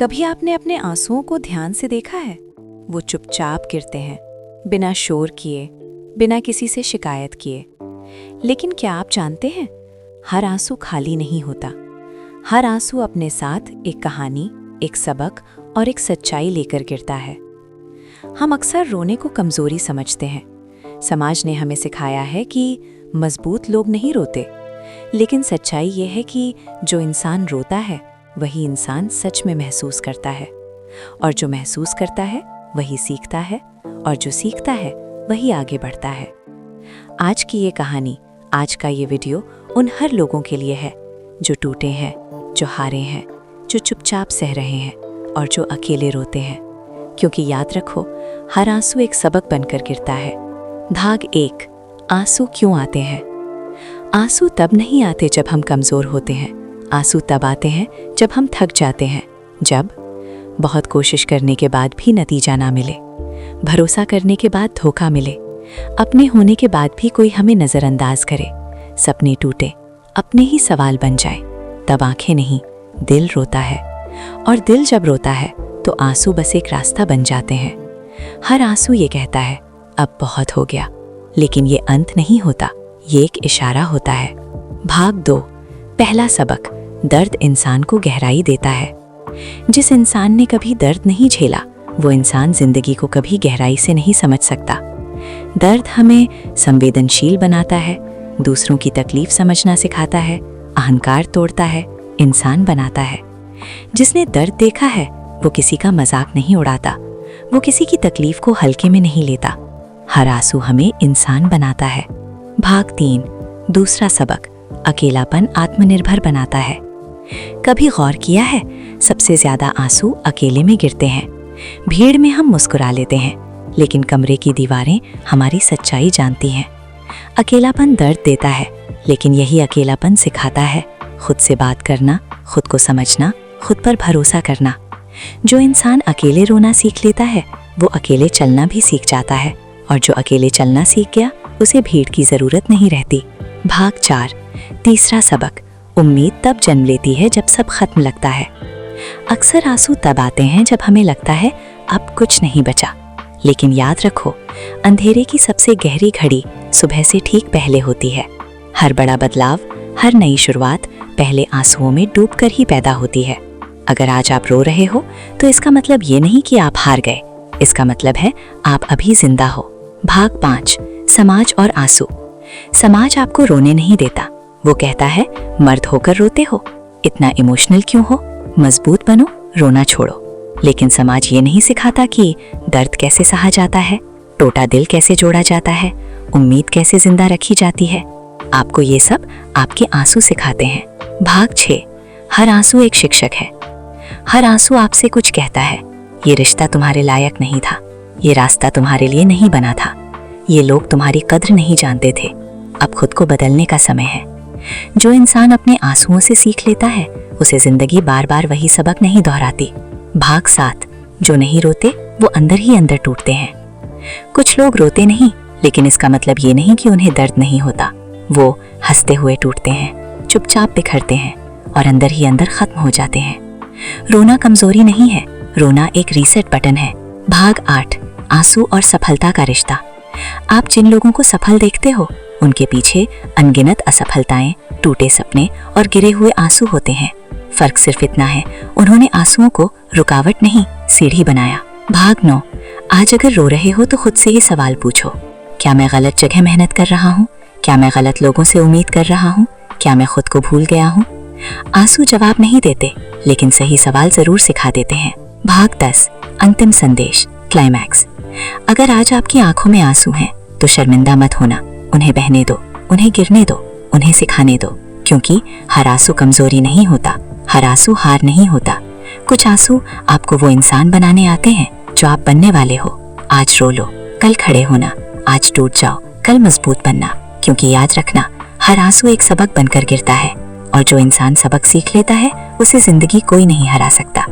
कभी आपने अपने आंसुओं को ध्यान से देखा है? वो चुपचाप गिरते हैं, बिना शोर किए, बिना किसी से शिकायत किए। लेकिन क्या आप जानते हैं, हर आंसू खाली नहीं होता। हर आंसू अपने साथ एक कहानी, एक सबक और एक सच्चाई लेकर गिरता है। हम अक्सर रोने को कमजोरी समझते हैं। समाज ने हमें सिखाया है कि मजबूत लोग नहीं रोते, लेकिन सच्चाई ये है कि जो इंसान रोता है वही इंसान सच में महसूस करता है, और जो महसूस करता है वही सीखता है, और जो सीखता है वही आगे बढ़ता है। आज की ये कहानी, आज का ये वीडियो उन हर लोगों के लिए है जो टूटे हैं, जो हारे हैं, जो चुपचाप सह रहे हैं और जो अकेले रोते हैं। क्योंकि याद रखो, हर आंसू एक सबक बनकर गिरता है। भाग 1, आंसू क्यों आते हैं? आंसू तब नहीं आते जब हम कमज़ोर होते हैं। आंसू तब आते हैं जब हम थक जाते हैं, जब बहुत कोशिश करने के बाद भी नतीजा ना मिले, भरोसा करने के बाद धोखा मिले, अपने होने के बाद भी कोई हमें नज़रअंदाज करे, सपने टूटे, अपने ही सवाल बन जाए। तब आंखें नहीं, दिल रोता है। और दिल जब रोता है तो आंसू बस एक रास्ता बन जाते हैं। हर आंसू ये कहता है, अब बहुत हो गया, लेकिन ये अंत नहीं होता, ये एक इशारा होता है। भाग 2, पहला सबक, दर्द इंसान को गहराई देता है। जिस इंसान ने कभी दर्द नहीं झेला, वो इंसान जिंदगी को कभी गहराई से नहीं समझ सकता। दर्द हमें संवेदनशील बनाता है, दूसरों की तकलीफ समझना सिखाता है, अहंकार तोड़ता है, इंसान बनाता है। जिसने दर्द देखा है वो किसी का मजाक नहीं उड़ाता, वो किसी की तकलीफ को हल्के में नहीं लेता। हर आंसू हमें इंसान बनाता है। भाग 3, दूसरा सबक, अकेलापन आत्मनिर्भर बनाता है। कभी गौर किया है, सबसे ज्यादा आंसू अकेले में गिरते हैं। भीड़ में हम मुस्कुरा लेते हैं, लेकिन कमरे की दीवारें हमारी सच्चाई जानती हैं। अकेलापन दर्द देता है, लेकिन यही अकेलापन सिखाता है खुद से बात करना, खुद को समझना, खुद पर भरोसा करना। जो इंसान अकेले रोना सीख लेता है वो अकेले चलना भी सीख जाता है, और जो अकेले चलना सीख गया उसे भीड़ की जरूरत नहीं रहती। भाग 4, तीसरा सबक, उम्मीद तब जन्म लेती है जब सब खत्म लगता है। अक्सर आंसू तब आते हैं जब हमें लगता है अब कुछ नहीं बचा, लेकिन याद रखो, अंधेरे की सबसे गहरी घड़ी सुबह से ठीक पहले होती है। हर बड़ा बदलाव, हर नई शुरुआत पहले आंसुओं में डूबकर ही पैदा होती है। अगर आज आप रो रहे हो तो इसका मतलब ये नहीं कि आप हार गए, इसका मतलब है आप अभी जिंदा हो। भाग 5, समाज और आंसू। समाज आपको रोने नहीं देता, वो कहता है मर्द होकर रोते हो, इतना इमोशनल क्यों हो, मजबूत बनो, रोना छोड़ो। लेकिन समाज ये नहीं सिखाता कि दर्द कैसे सहा जाता है, टूटा दिल कैसे जोड़ा जाता है, उम्मीद कैसे जिंदा रखी जाती है। आपको ये सब आपके आंसू सिखाते हैं। भाग 6, हर आंसू एक शिक्षक है। हर आंसू आपसे कुछ कहता है, ये रिश्ता तुम्हारे लायक नहीं था, ये रास्ता तुम्हारे लिए नहीं बना था, ये लोग तुम्हारी कद्र नहीं जानते थे, अब खुद को बदलने का समय है। जो इंसान अपने आंसुओं से सीख लेता है उसे जिंदगी बार बार वही सबक नहीं दोहराती। भाग 7, जो नहीं रोते वो अंदर ही अंदर टूटते हैं। कुछ लोग रोते नहीं, लेकिन इसका मतलब ये नहीं कि उन्हें दर्द नहीं होता। वो हंसते हुए टूटते हैं, चुपचाप बिखरते हैं और अंदर ही अंदर खत्म हो जाते हैं। रोना कमजोरी नहीं है, रोना एक रीसेट बटन है। भाग 8, आंसू और सफलता का रिश्ता। आप जिन लोगों को सफल देखते हो उनके पीछे अनगिनत असफलताएं, टूटे सपने और गिरे हुए आंसू होते हैं। फर्क सिर्फ इतना है, उन्होंने आंसुओं को रुकावट नहीं, सीढ़ी बनाया। भाग 9, आज अगर रो रहे हो तो खुद से ही सवाल पूछो, क्या मैं गलत जगह मेहनत कर रहा हूँ? क्या मैं गलत लोगों से उम्मीद कर रहा हूँ? क्या मैं खुद को भूल गया हूँ? आंसू जवाब नहीं देते, लेकिन सही सवाल जरूर सिखा देते हैं। भाग 10, अंतिम संदेश, क्लाइमैक्स। अगर आज आपकी आंखों में आंसू हैं तो शर्मिंदा मत होना, उन्हें बहने दो, उन्हें गिरने दो, उन्हें सिखाने दो। क्योंकि हर आंसू कमजोरी नहीं होता, हर आंसू हार नहीं होता। कुछ आंसू आपको वो इंसान बनाने आते हैं जो आप बनने वाले हो। आज रो लो, कल खड़े होना, आज टूट जाओ, कल मजबूत बनना। क्योंकि याद रखना, हर आंसू एक सबक बनकर गिरता है, और जो इंसान सबक सीख लेता है उसे जिंदगी कोई नहीं हरा सकता।